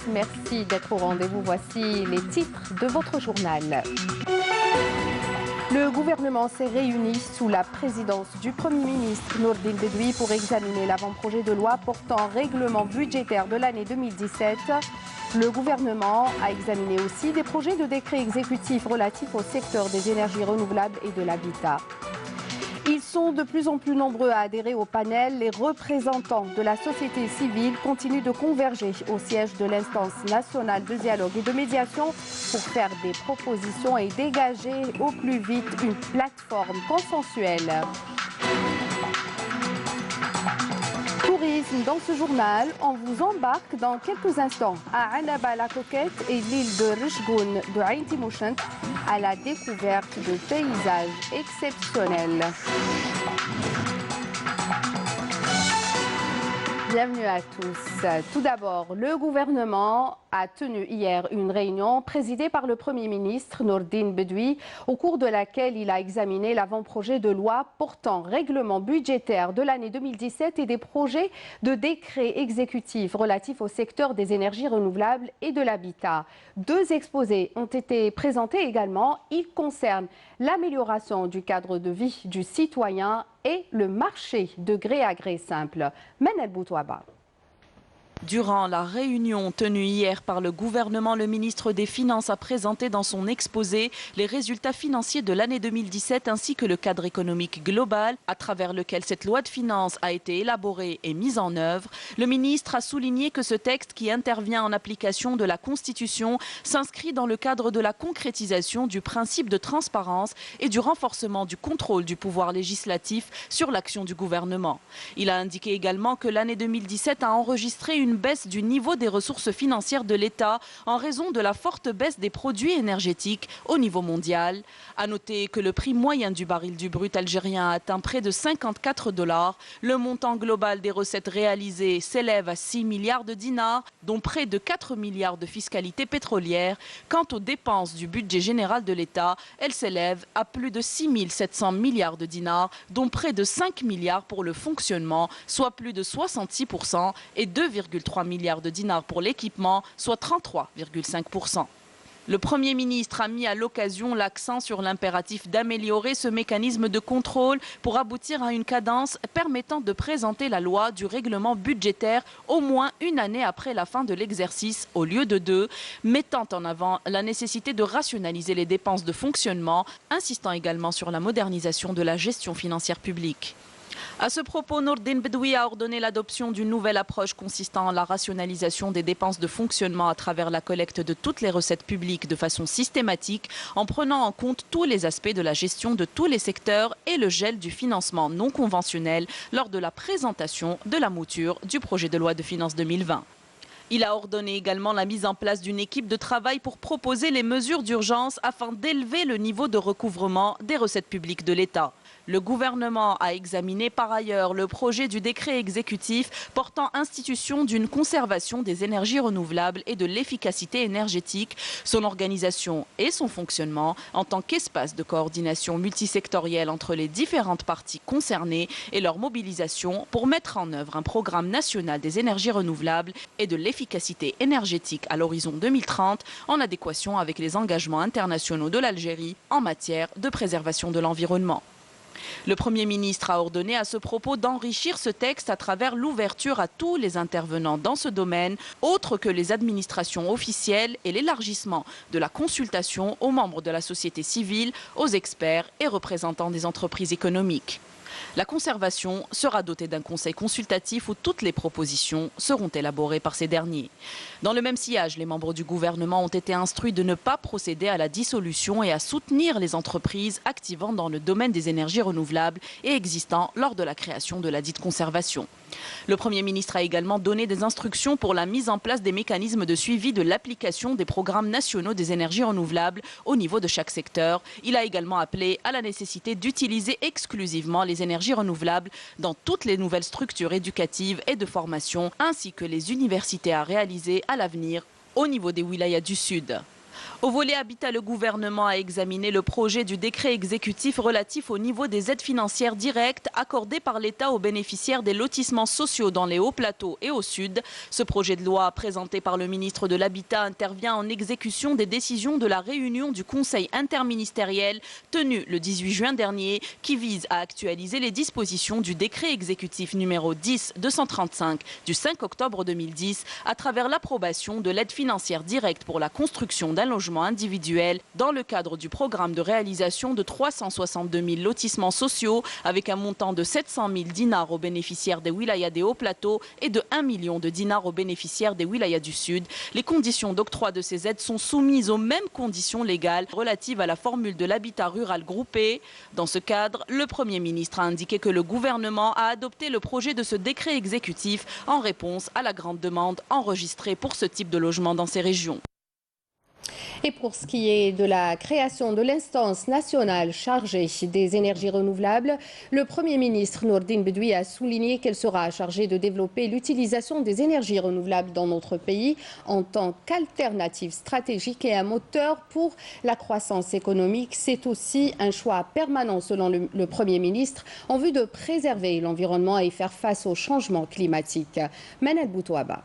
merci d'être au rendez-vous. Voici les titres de votre journal. Le gouvernement s'est réuni sous la présidence du Premier ministre Nourdine Bedoui pour examiner l'avant-projet de loi portant règlement budgétaire de l'année 2017. Le gouvernement a examiné aussi des projets de décret exécutif relatifs au secteur des énergies renouvelables et de l'habitat. Ils sont de plus en plus nombreux à adhérer au panel. Les représentants de la société civile continuent de converger au siège de l'instance nationale de dialogue et de médiation pour faire des propositions et dégager au plus vite une plateforme consensuelle. Tourisme dans ce journal, on vous embarque dans quelques instants à Annaba la Coquette et l'île de Rishgoun de Ain Timouchent à la découverte de paysages exceptionnels. Bienvenue à tous. Tout d'abord, le gouvernement a tenu hier une réunion présidée par le Premier ministre Nourdine Bedoui, au cours de laquelle il a examiné l'avant-projet de loi portant règlement budgétaire de l'année 2017 et des projets de décrets exécutifs relatifs au secteur des énergies renouvelables et de l'habitat. Deux exposés ont été présentés également. Ils concernent l'amélioration du cadre de vie du citoyen et le marché de gré à gré simple. Manel Boutouaba. Durant la réunion tenue hier par le gouvernement, le ministre des Finances a présenté dans son exposé les résultats financiers de l'année 2017 ainsi que le cadre économique global à travers lequel cette loi de finances a été élaborée et mise en œuvre. Le ministre a souligné que ce texte, qui intervient en application de la Constitution, s'inscrit dans le cadre de la concrétisation du principe de transparence et du renforcement du contrôle du pouvoir législatif sur l'action du gouvernement. Il a indiqué également que l'année 2017 a enregistré une baisse du niveau des ressources financières de l'État en raison de la forte baisse des produits énergétiques au niveau mondial. À noter que le prix moyen du baril du brut algérien a atteint près de 54 $. Le montant global des recettes réalisées s'élève à 6 milliards de dinars, dont près de 4 milliards de fiscalité pétrolière. Quant aux dépenses du budget général de l'État, elles s'élèvent à plus de 6 700 milliards de dinars, dont près de 5 milliards pour le fonctionnement, soit plus de 66%, et 2,3 milliards de dinars pour l'équipement, soit 33,5%. Le Premier ministre a mis à l'occasion l'accent sur l'impératif d'améliorer ce mécanisme de contrôle pour aboutir à une cadence permettant de présenter la loi du règlement budgétaire au moins une année après la fin de l'exercice au lieu de 2, mettant en avant la nécessité de rationaliser les dépenses de fonctionnement, insistant également sur la modernisation de la gestion financière publique. À ce propos, Nourdine Bedoui a ordonné l'adoption d'une nouvelle approche consistant en la rationalisation des dépenses de fonctionnement à travers la collecte de toutes les recettes publiques de façon systématique, en prenant en compte tous les aspects de la gestion de tous les secteurs et le gel du financement non conventionnel lors de la présentation de la mouture du projet de loi de finances 2020. Il a ordonné également la mise en place d'une équipe de travail pour proposer les mesures d'urgence afin d'élever le niveau de recouvrement des recettes publiques de l'État. Le gouvernement a examiné par ailleurs le projet du décret exécutif portant institution d'une conservation des énergies renouvelables et de l'efficacité énergétique, son organisation et son fonctionnement en tant qu'espace de coordination multisectorielle entre les différentes parties concernées et leur mobilisation pour mettre en œuvre un programme national des énergies renouvelables et de l'efficacité énergétique à l'horizon 2030 en adéquation avec les engagements internationaux de l'Algérie en matière de préservation de l'environnement. Le Premier ministre a ordonné à ce propos d'enrichir ce texte à travers l'ouverture à tous les intervenants dans ce domaine, autres que les administrations officielles, et l'élargissement de la consultation aux membres de la société civile, aux experts et représentants des entreprises économiques. La conservation sera dotée d'un conseil consultatif où toutes les propositions seront élaborées par ces derniers. Dans le même sillage, les membres du gouvernement ont été instruits de ne pas procéder à la dissolution et à soutenir les entreprises activant dans le domaine des énergies renouvelables et existant lors de la création de la dite conservation. Le Premier ministre a également donné des instructions pour la mise en place des mécanismes de suivi de l'application des programmes nationaux des énergies renouvelables au niveau de chaque secteur. Il a également appelé à la nécessité d'utiliser exclusivement les énergies renouvelables dans toutes les nouvelles structures éducatives et de formation, ainsi que les universités à réaliser à l'avenir au niveau des wilayas du Sud. Au volet habitat, le gouvernement a examiné le projet du décret exécutif relatif au niveau des aides financières directes accordées par l'État aux bénéficiaires des lotissements sociaux dans les hauts plateaux et au sud. Ce projet de loi présenté par le ministre de l'Habitat intervient en exécution des décisions de la réunion du Conseil interministériel tenue le 18 juin dernier qui vise à actualiser les dispositions du décret exécutif numéro 10-235 du 5 octobre 2010 à travers l'approbation de l'aide financière directe pour la construction d'un logement individuel dans le cadre du programme de réalisation de 362 000 lotissements sociaux avec un montant de 700 000 dinars aux bénéficiaires des wilayas des hauts plateaux et de 1 million de dinars aux bénéficiaires des wilayas du sud. Les conditions d'octroi de ces aides sont soumises aux mêmes conditions légales relatives à la formule de l'habitat rural groupé. Dans ce cadre, le Premier ministre a indiqué que le gouvernement a adopté le projet de ce décret exécutif en réponse à la grande demande enregistrée pour ce type de logement dans ces régions. Et pour ce qui est de la création de l'instance nationale chargée des énergies renouvelables, le Premier ministre Nourdine Bedoui a souligné qu'elle sera chargée de développer l'utilisation des énergies renouvelables dans notre pays en tant qu'alternative stratégique et un moteur pour la croissance économique. C'est aussi un choix permanent selon le Premier ministre en vue de préserver l'environnement et faire face au changement climatique. Manel Boutouaba.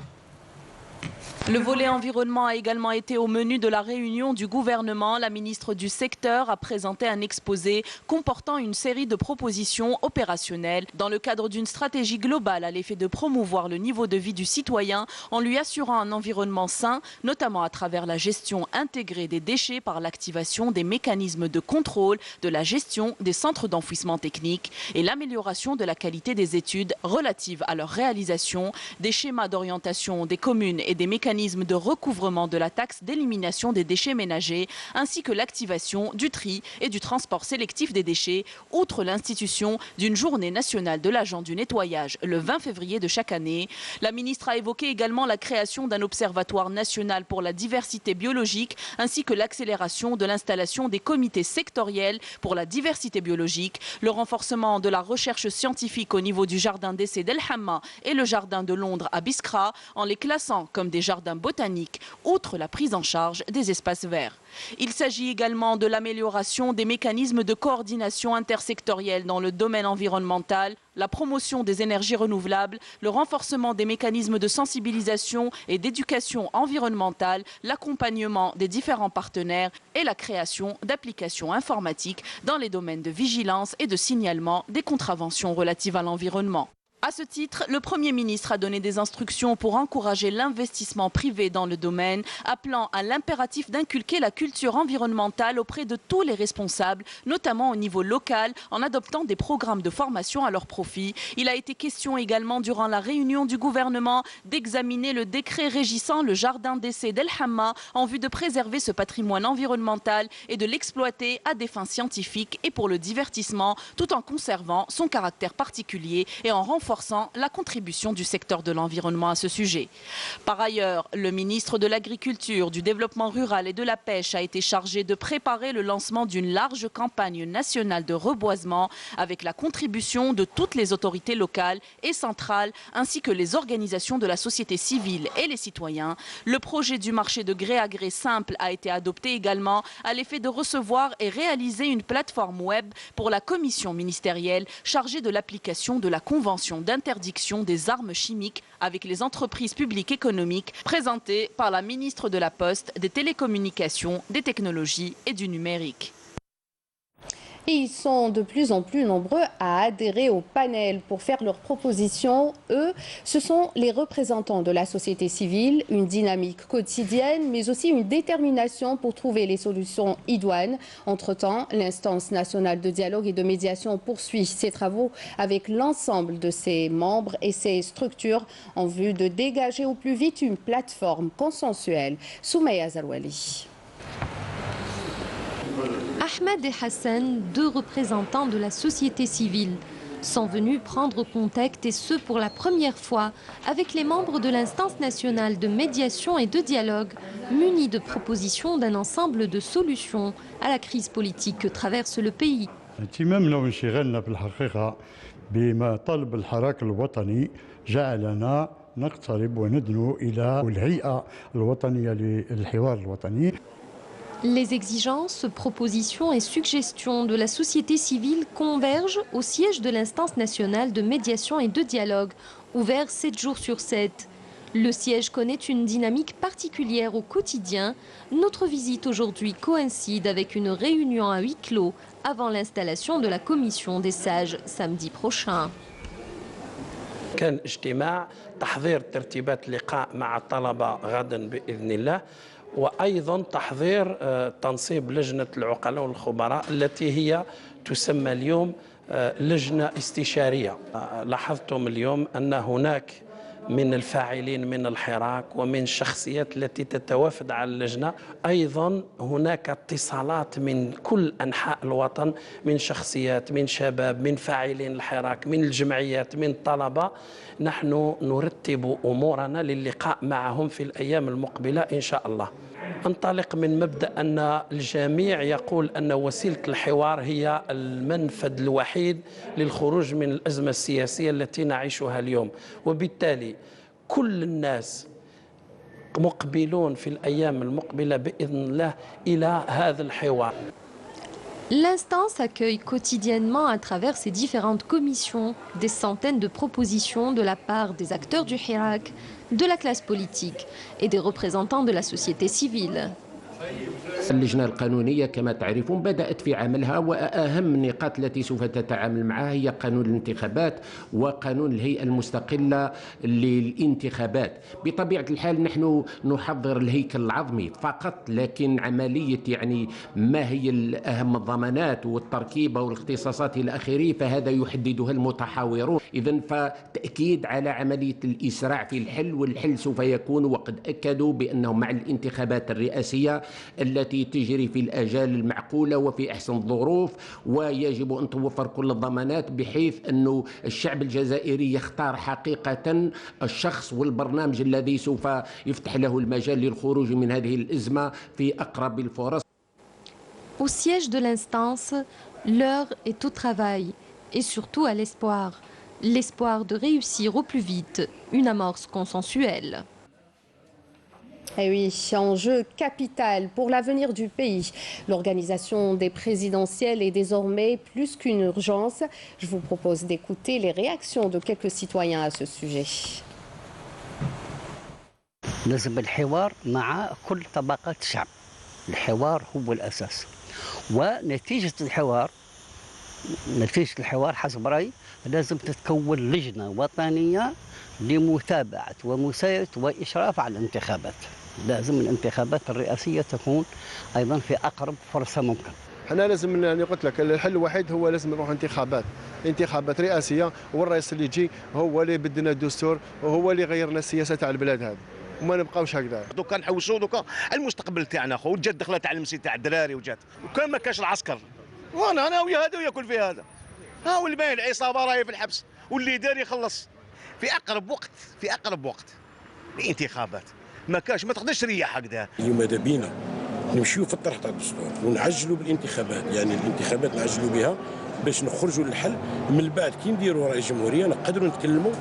Le volet environnement a également été au menu de la réunion du gouvernement. La ministre du secteur a présenté un exposé comportant une série de propositions opérationnelles dans le cadre d'une stratégie globale à l'effet de promouvoir le niveau de vie du citoyen en lui assurant un environnement sain, notamment à travers la gestion intégrée des déchets par l'activation des mécanismes de contrôle de la gestion des centres d'enfouissement technique et l'amélioration de la qualité des études relatives à leur réalisation, des schémas d'orientation des communes et des mécanismes de recouvrement de la taxe d'élimination des déchets ménagers, ainsi que l'activation du tri et du transport sélectif des déchets, outre l'institution d'une journée nationale de l'agent du nettoyage le 20 février de chaque année. La ministre a évoqué également la création d'un observatoire national pour la diversité biologique, ainsi que l'accélération de l'installation des comités sectoriels pour la diversité biologique, le renforcement de la recherche scientifique au niveau du jardin d'essai d'El Hamma et le jardin de Londres à Biskra, en les classant comme des jardins botaniques, outre la prise en charge des espaces verts. Il s'agit également de l'amélioration des mécanismes de coordination intersectorielle dans le domaine environnemental, la promotion des énergies renouvelables, le renforcement des mécanismes de sensibilisation et d'éducation environnementale, l'accompagnement des différents partenaires et la création d'applications informatiques dans les domaines de vigilance et de signalement des contraventions relatives à l'environnement. À ce titre, le Premier ministre a donné des instructions pour encourager l'investissement privé dans le domaine, appelant à l'impératif d'inculquer la culture environnementale auprès de tous les responsables, notamment au niveau local, en adoptant des programmes de formation à leur profit. Il a été question également durant la réunion du gouvernement d'examiner le décret régissant le jardin d'essai d'El Hamma en vue de préserver ce patrimoine environnemental et de l'exploiter à des fins scientifiques et pour le divertissement, tout en conservant son caractère particulier et en renforçant la contribution du secteur de l'environnement à ce sujet. Par ailleurs, le ministre de l'Agriculture, du Développement rural et de la Pêche a été chargé de préparer le lancement d'une large campagne nationale de reboisement avec la contribution de toutes les autorités locales et centrales ainsi que les organisations de la société civile et les citoyens. Le projet du marché de gré à gré simple a été adopté également à l'effet de recevoir et réaliser une plateforme web pour la commission ministérielle chargée de l'application de la Convention d'interdiction des armes chimiques avec les entreprises publiques économiques présentée par la ministre de la Poste, des Télécommunications, des Technologies et du Numérique. Et ils sont de plus en plus nombreux à adhérer au panel pour faire leurs propositions. Eux, ce sont les représentants de la société civile, une dynamique quotidienne, mais aussi une détermination pour trouver les solutions idoines. Entre-temps, l'instance nationale de dialogue et de médiation poursuit ses travaux avec l'ensemble de ses membres et ses structures en vue de dégager au plus vite une plateforme consensuelle. Soumeya Zarouali. Ahmed et Hassan, deux représentants de la société civile, sont venus prendre contact, et ce pour la première fois, avec les membres de l'instance nationale de médiation et de dialogue, munis de propositions d'un ensemble de solutions à la crise politique que traverse le pays. نقترب وندنو إلى الهيئة الوطنية للحوار الوطني. Les exigences, propositions et suggestions de la société civile convergent au siège de l'instance nationale de médiation et de dialogue, ouvert 7 jours sur 7. Le siège connaît une dynamique particulière au quotidien. Notre visite aujourd'hui coïncide avec une réunion à huis clos avant l'installation de la commission des sages samedi prochain. كان اجتماع تحضير ترتيبات اللقاء مع الطلبة غدا بإذن الله، وأيضا تحضير تنصيب لجنة العقلاء والخبراء التي هي تسمى اليوم لجنة استشارية. لاحظتم اليوم أن هناك من الفاعلين من الحراك ومن الشخصيات التي تتوافد على اللجنة، أيضا هناك اتصالات من كل أنحاء الوطن، من شخصيات، من شباب، من فاعلين الحراك، من الجمعيات، من الطلبة. نحن نرتب أمورنا للقاء معهم في الأيام المقبلة إن شاء الله. انطلق من مبدأ أن الجميع يقول أن وسيلة الحوار هي المنفذ الوحيد للخروج من الأزمة السياسية التي نعيشها اليوم، وبالتالي كل الناس مقبلون في الأيام المقبلة بإذن الله إلى هذا الحوار. L'instance accueille quotidiennement à travers ses différentes commissions des centaines de propositions de la part des acteurs du Hirak, de la classe politique et des représentants de la société civile. اللجنة القانونية كما تعرفون بدأت في عملها، وأهم النقاط التي سوف تتعامل معها هي قانون الانتخابات وقانون الهيئة المستقلة للانتخابات. بطبيعة الحال نحن نحضر الهيكل العظمي فقط، لكن عملية يعني ما هي أهم الضمانات والتركيبة والاختصاصات إلى آخره فهذا يحددها المتحاورون. إذن فتأكيد على عملية الإسراع في الحل، والحل سوف يكون وقد أكدوا بأنه مع الانتخابات الرئاسية التي تجري في الآجال المعقولة وفي أحسن الظروف، ويجب أن توفر كل الضمانات بحيث أن الشعب الجزائري يختار حقيقة الشخص والبرنامج الذي سوف يفتح له المجال للخروج من هذه الأزمة في أقرب الفرص. Au siège de l'instance, l'heure est au travail et surtout à l'espoir. L'espoir de réussir au plus vite une amorce consensuelle. Et oui, enjeu capital pour l'avenir du pays. L'organisation des présidentielles est désormais plus qu'une urgence. Je vous propose d'écouter les réactions de quelques citoyens à ce sujet. لازم الحوار مع كل طبقات الشعب. الحوار هو الأساس، ونتيجة الحوار حسب رأيي لازم تتكون لجنة وطنية لمتابعة ومسايرة وإشراف على الانتخابات. لازم الانتخابات الرئاسية تكون أيضا في أقرب فرصة ممكن. احنا لازم، يعني قلت لك الحل الوحيد هو لازم نروح انتخابات رئاسية، والرئيس اللي يجي هو اللي يبدلنا الدستور وهو اللي يغيرنا السياسة تاع البلاد هذه، وما نبقاوش هكذا. دوكا نحوسوا دوكا المستقبل تاعنا خو، وجات دخلت على المسي تاع الدراري وجات، وكان ما كاش العسكر وانا ويا هذا وياكل في هذا، ها هو اللي باين العصابة راهي في الحبس واللي دار يخلص في أقرب وقت الانتخابات. ما كاش، ما تقدرش تريح هكذا. اليوم ماذا بينا نمشيو في الطرح تاع الدستور ونعجلوا بالانتخابات، يعني الانتخابات نعجلوا بها باش نخرجوا للحل. من بعد كي نديروا رئيس جمهوريه نقدروا نتكلموا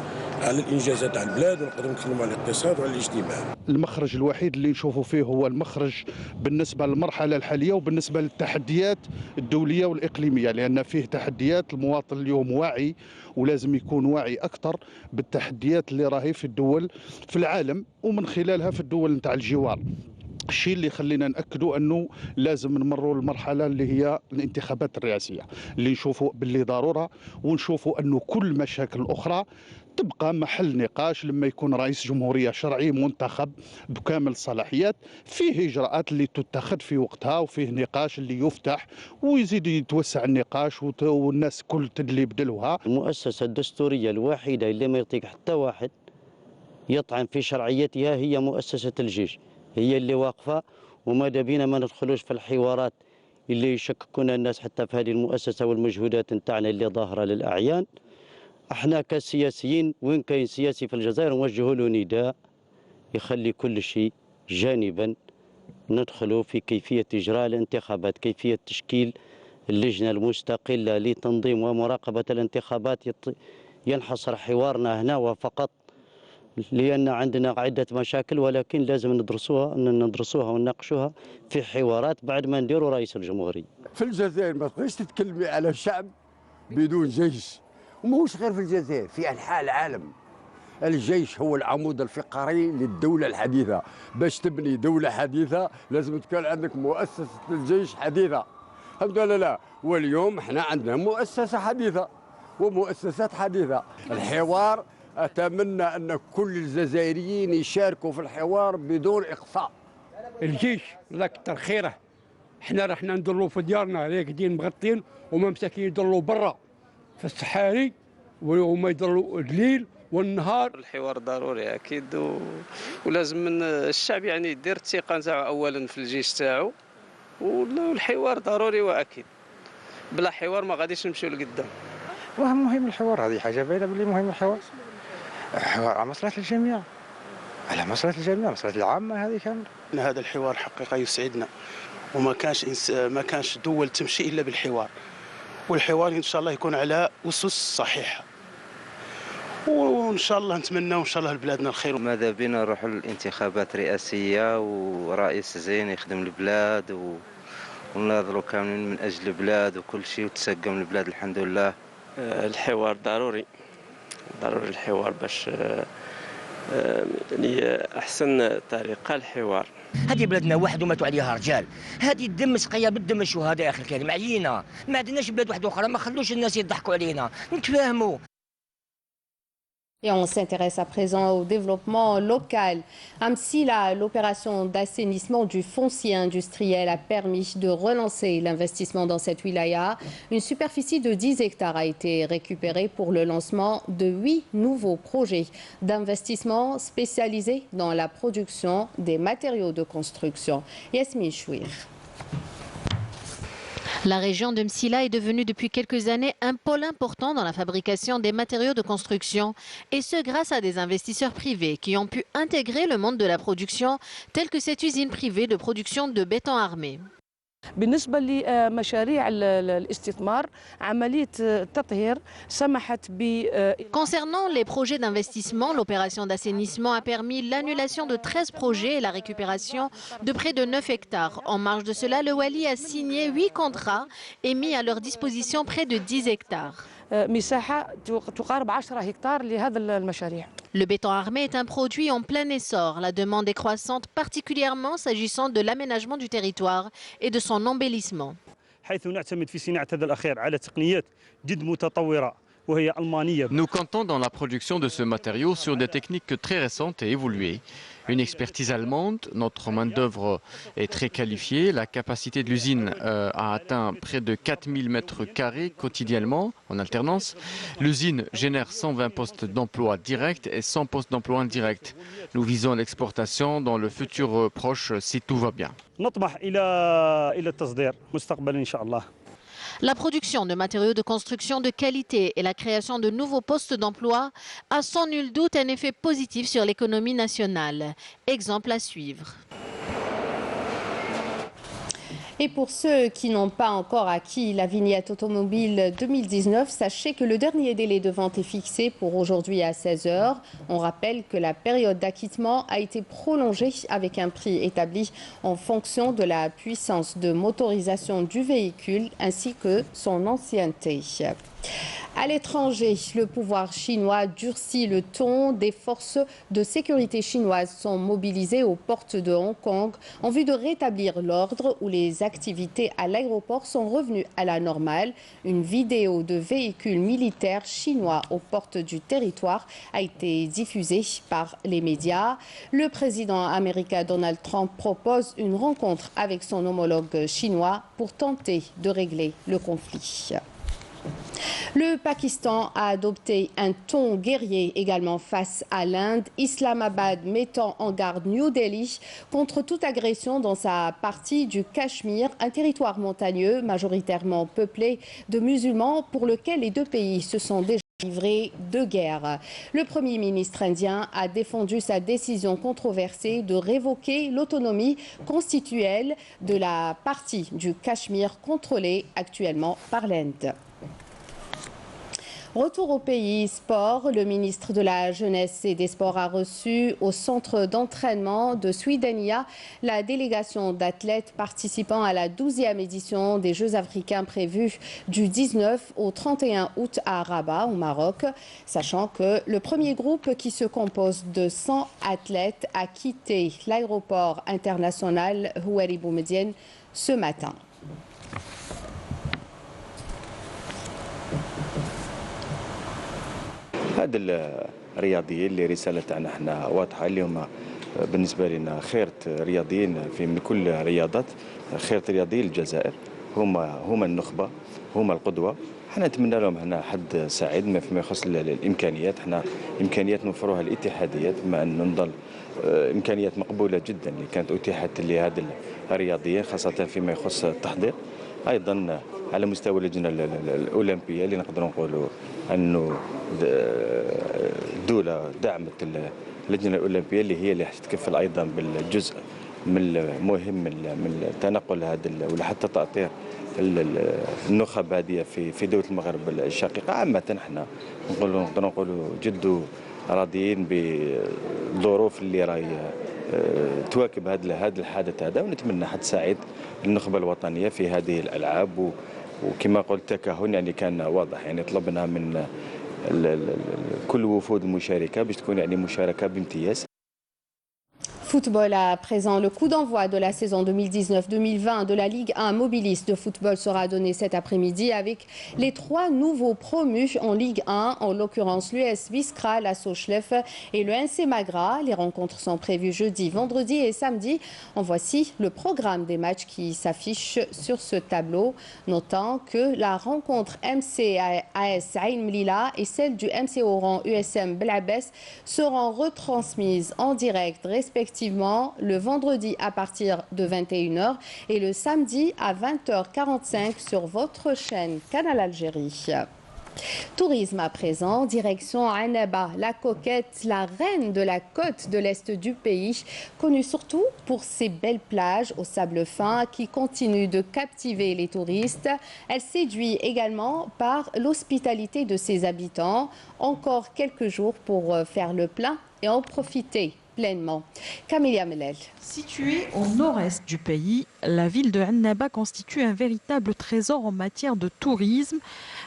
على الانجازات تاع البلاد، ونقدروا نتكلموا على الاقتصاد وعلى الاجتماع. المخرج الوحيد اللي نشوفوا فيه هو المخرج بالنسبه للمرحله الحاليه وبالنسبه للتحديات الدوليه والاقليميه، لان فيه تحديات. المواطن اليوم واعي ولازم يكون واعي اكثر بالتحديات اللي راهي في الدول في العالم ومن خلالها في الدول نتاع الجوار. الشيء اللي خلينا نأكدوا أنه لازم نمروا المرحلة اللي هي الانتخابات الرئاسية اللي نشوفوا باللي ضرورة، ونشوفوا أنه كل مشاكل الأخرى تبقى محل نقاش لما يكون رئيس جمهورية شرعي منتخب بكامل الصلاحيات. فيه إجراءات اللي تتخذ في وقتها، وفيه نقاش اللي يفتح ويزيد يتوسع النقاش والناس كل تدلي يبدلوها. المؤسسة الدستورية الوحيدة اللي ما يعطيك حتى واحد يطعن في شرعيتها هي مؤسسة الجيش، هي اللي واقفة. وماذا بينا ما ندخلوش في الحوارات اللي يشككونا الناس حتى في هذه المؤسسة والمجهودات نتاعنا اللي ظاهرة للأعيان. احنا كسياسيين وين كاين سياسي في الجزائر نوجهوا له نداء يخلي كل شيء جانبا، ندخلوا في كيفية إجراء الانتخابات، كيفية تشكيل اللجنة المستقلة لتنظيم ومراقبة الانتخابات. ينحصر حوارنا هنا وفقط لأن عندنا عدة مشاكل ولكن لازم ندرسوها ونناقشوها في حوارات بعد ما نديروا رئيس الجمهورية. في الجزائر ما تقدريش تتكلمي على شعب بدون جيش، وماهوش غير في الجزائر، في أنحاء العالم. الجيش هو العمود الفقري للدولة الحديثة. باش تبني دولة حديثة لازم تكون عندك مؤسسة الجيش حديثة. الحمد لله، واليوم احنا عندنا مؤسسة حديثة ومؤسسات حديثة. الحوار أتمنى أن كل الجزائريين يشاركوا في الحوار بدون إقصاء. الجيش الله كتر خيره، احنا رحنا ندلوا في ديارنا راقدين مغطين، وما مساكين يضلوا برا في الصحاري وما يضلوا الليل والنهار. الحوار ضروري اكيد ولازم من الشعب يعني يدير الثقه نتاعو اولا في الجيش تاعو، والحوار ضروري واكيد. بلا حوار ما غاديش نمشيو لقدام. مهم الحوار، هذه حاجه باينه باللي مهم الحوار. الحوار على مصلحه الجميع، على مصلحه الجميع، مصلحه العامه هذه كامله. هذا الحوار حقيقه يسعدنا، وما كانش دول تمشي الا بالحوار، والحوار ان شاء الله يكون على اسس صحيحه، وان شاء الله نتمنى وان شاء الله لبلادنا الخير. ماذا بينا نروحوا للانتخابات رئاسيه ورئيس زين يخدم البلاد ونناضلوا كاملين من اجل البلاد وكل شيء وتسقم البلاد الحمد لله. الحوار ضروري الحوار باش يعني احسن طريقه الحوار. هذه بلادنا واحد وماتوا عليها رجال، هذه الدم سقيه بالدم الشهداء اخي الكريم علينا، ما عندناش بلاد واحده اخرى، ما خلوش الناس يضحكوا علينا، نتفاهموا. Et on s'intéresse à présent au développement local. À Msila, l'opération d'assainissement du foncier industriel a permis de relancer l'investissement dans cette wilaya. Une superficie de 10 hectares a été récupérée pour le lancement de 8 nouveaux projets d'investissement spécialisés dans la production des matériaux de construction. Yasmine Chouir. La région de Msila est devenue depuis quelques années un pôle important dans la fabrication des matériaux de construction, et ce grâce à des investisseurs privés qui ont pu intégrer le monde de la production, telle que cette usine privée de production de béton armé. بالنسبة لمشاريع الاستثمار عملية التطهير سمحت ب. Concernant les projets d'investissement, l'opération d'assainissement a permis l'annulation de 13 projets et la récupération de près de 9 hectares. En marge de cela, le Wali a signé 8 contrats et mis à leur disposition près de 10 hectares. مساحة تقارب 10 هكتار لهذا المشاريع. Le béton armé est un produit en plein essor. La demande est croissante, particulièrement s'agissant de l'aménagement du territoire et de son embellissement. حيث نعتمد في صناعة هذا الأخير على تقنيات جد متطورة وهي ألمانية. Nous comptons dans la production de ce matériau sur des techniques très récentes et évoluées. Une expertise allemande, notre main-d'œuvre est très qualifiée. La capacité de l'usine a atteint près de 4000 mètres carrés quotidiennement en alternance. L'usine génère 120 postes d'emploi directs et 100 postes d'emploi indirects. Nous visons l'exportation dans le futur proche si tout va bien. نطمح إلى التصدير مستقبلا إن شاء الله. La production de matériaux de construction de qualité et la création de nouveaux postes d'emploi a sans nul doute un effet positif sur l'économie nationale. Exemple à suivre. Et pour ceux qui n'ont pas encore acquis la vignette automobile 2019, sachez que le dernier délai de vente est fixé pour aujourd'hui à 16h. On rappelle que la période d'acquittement a été prolongée avec un prix établi en fonction de la puissance de motorisation du véhicule ainsi que son ancienneté. À l'étranger, le pouvoir chinois durcit le ton. Des forces de sécurité chinoises sont mobilisées aux portes de Hong Kong en vue de rétablir l'ordre où les activités à l'aéroport sont revenues à la normale. Une vidéo de véhicules militaires chinois aux portes du territoire a été diffusée par les médias. Le président américain Donald Trump propose une rencontre avec son homologue chinois pour tenter de régler le conflit. Le Pakistan a adopté un ton guerrier également face à l'Inde, Islamabad mettant en garde New Delhi contre toute agression dans sa partie du Cachemire, un territoire montagneux majoritairement peuplé de musulmans pour lequel les deux pays se sont déjà livrés de guerre. Le Premier ministre indien a défendu sa décision controversée de révoquer l'autonomie constitutionnelle de la partie du Cachemire contrôlée actuellement par l'Inde. Retour au pays, sport. Le ministre de la Jeunesse et des Sports a reçu au centre d'entraînement de Suidania la délégation d'athlètes participant à la 12e édition des Jeux africains prévus du 19 au 31 août à Rabat, au Maroc, sachant que le premier groupe qui se compose de 100 athlètes a quitté l'aéroport international Houari Boumediene ce matin. هذا الرياضيين اللي رسالة تاعنا احنا واضحة اللي هما بالنسبة لنا خيرة رياضيين في كل الرياضات خيرة رياضيين الجزائر هما النخبة هما القدوة. احنا نتمنى لهم هنا حد سعيد فيما يخص الامكانيات. احنا امكانيات نوفروها الاتحاديات بما ان نضل امكانيات مقبولة جدا اللي كانت اتيحت لهذا الرياضيين خاصة فيما يخص التحضير. ايضا على مستوى اللجنة الأولمبية اللي نقدروا نقولوا أنه الدولة دعمت اللجنة الأولمبية اللي هي اللي تتكفل أيضا بالجزء من المهم من تنقل هذا ولا حتى تأطير النخب هذه في دولة المغرب الشقيقة. عامة احنا نقدروا نقولوا جد راضيين بالظروف اللي راهي تواكب هذا الحادث هذا، ونتمنى حد سعيد للنخبة الوطنية في هذه الألعاب. وكما قلت تكهن يعني كان واضح، يعني طلبنا من كل وفود المشاركة باش تكون يعني مشاركة بامتياز. Football à présent, le coup d'envoi de la saison 2019-2020 de la Ligue 1 mobiliste de football sera donné cet après-midi avec les 3 nouveaux promus en Ligue 1, en l'occurrence l'US Biskra, la Sochleff et le NC Magra. Les rencontres sont prévues jeudi, vendredi et samedi. En voici le programme des matchs qui s'affiche sur ce tableau, notant que la rencontre MC AS Ain Mlila et celle du MC Oran USM Belabès seront retransmises en direct respectivement le vendredi à partir de 21h et le samedi à 20h45 sur votre chaîne Canal Algérie. Tourisme à présent, direction Annaba, la coquette, la reine de la côte de l'est du pays, connue surtout pour ses belles plages au sable fin qui continuent de captiver les touristes. Elle séduit également par l'hospitalité de ses habitants. Encore quelques jours pour faire le plein et en profiter pleinement. Camélia Melel. Située au nord-est du pays, la ville de Annaba constitue un véritable trésor en matière de tourisme,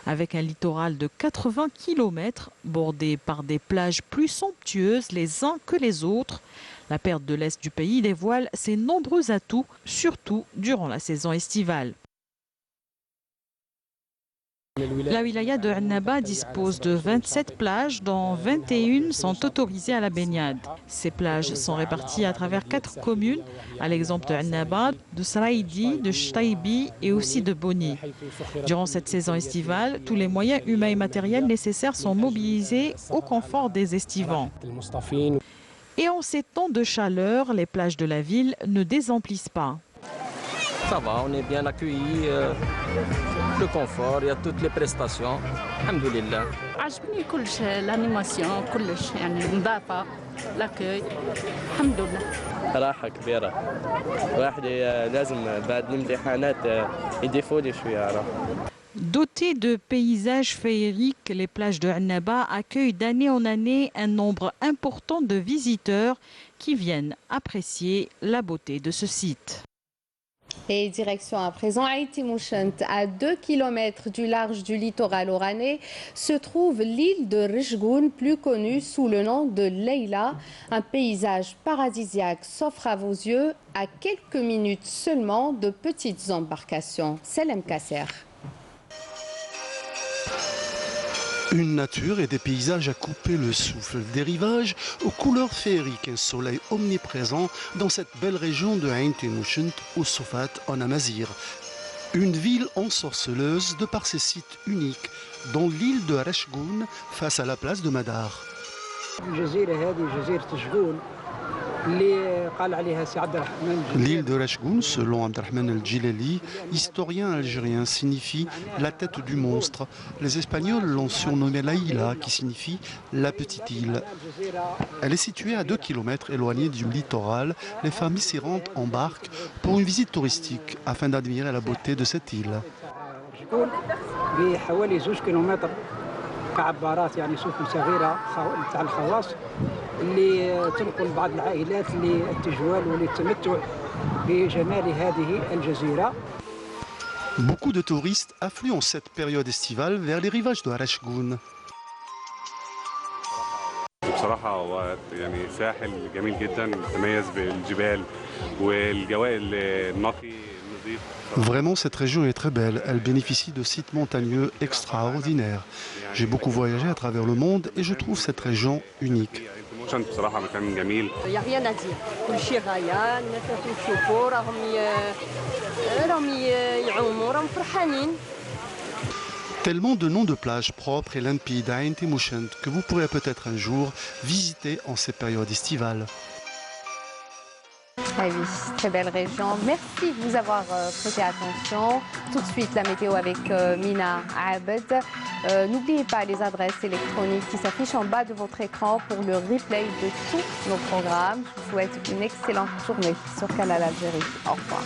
avec un littoral de 80 km bordé par des plages plus somptueuses les uns que les autres. La perte de l'est du pays dévoile ses nombreux atouts, surtout durant la saison estivale. La wilaya de Annaba dispose de 27 plages, dont 21 sont autorisées à la baignade. Ces plages sont réparties à travers 4 communes, à l'exemple de Annaba, de Sraïdi, de Chtaibi et aussi de Boni. Durant cette saison estivale, tous les moyens humains et matériels nécessaires sont mobilisés au confort des estivants. Et en ces temps de chaleur, les plages de la ville ne désemplissent pas. Ça va, on est bien accueillis, le confort, il y a toutes les prestations. Alhamdoulilah. عجبني كلش الانيماسيون كلش يعني النظافه لاكوي الحمد لله. راحه كبيره. واحد لازم بعد الامتحانات يضيفوا شويه راحه. Dotées de paysages féeriques, les plages de Annaba accueillent d'année en année un nombre important de visiteurs qui viennent apprécier la beauté de ce site. Et direction à présent Haïti Mouchent, à 2 km du large du littoral oranais, se trouve l'île de Rechgoun, plus connue sous le nom de Leila. Un paysage paradisiaque s'offre à vos yeux à quelques minutes seulement de petites embarcations. Selem Kasser. Une nature et des paysages à couper le souffle, des rivages aux couleurs féeriques, un soleil omniprésent dans cette belle région de Ain Tinouchent au Sofat en Amazigh. Une ville ensorceleuse de par ses sites uniques, dont l'île de Rechgoun face à la place de Madar. L'île de Rechgoun, selon Abdelrahman El-Djilali, historien algérien, signifie la tête du monstre. Les Espagnols l'ont surnommée Laïla, qui signifie la petite île. Elle est située à 2 km éloignée du littoral. Les familles s'y rendent en barque pour une visite touristique afin d'admirer la beauté de cette île. كعبارات يعني سفن صغيره تاع الخواص اللي تنقل بعض العائلات للتجوال وللتمتع بجمال هذه الجزيره. Beaucoup de touristes affluent en cette période estivale vers les rivages de Arashgoun. بصراحة هو يعني ساحل جميل جدا متميز بالجبال والجواء النقي النظيف. Vraiment, cette région est très belle. Elle bénéficie de sites montagneux extraordinaires. J'ai beaucoup voyagé à travers le monde et je trouve cette région unique. بصراحة مكان جميل. يا rien à dire. كل شيء غاية، الناس يشوفوا راهم يعوموا راهم فرحانين. Tellement de noms de plages propres et limpides à Ain Temouchent que vous pourrez peut-être un jour visiter en ces périodes estivales. Ah oui, très belle région. Merci de vous avoir prêté attention. Tout de suite, la météo avec Mina Abed. N'oubliez pas les adresses électroniques qui s'affichent en bas de votre écran pour le replay de tous nos programmes. Je vous souhaite une excellente journée sur Canal Algérie. Au revoir.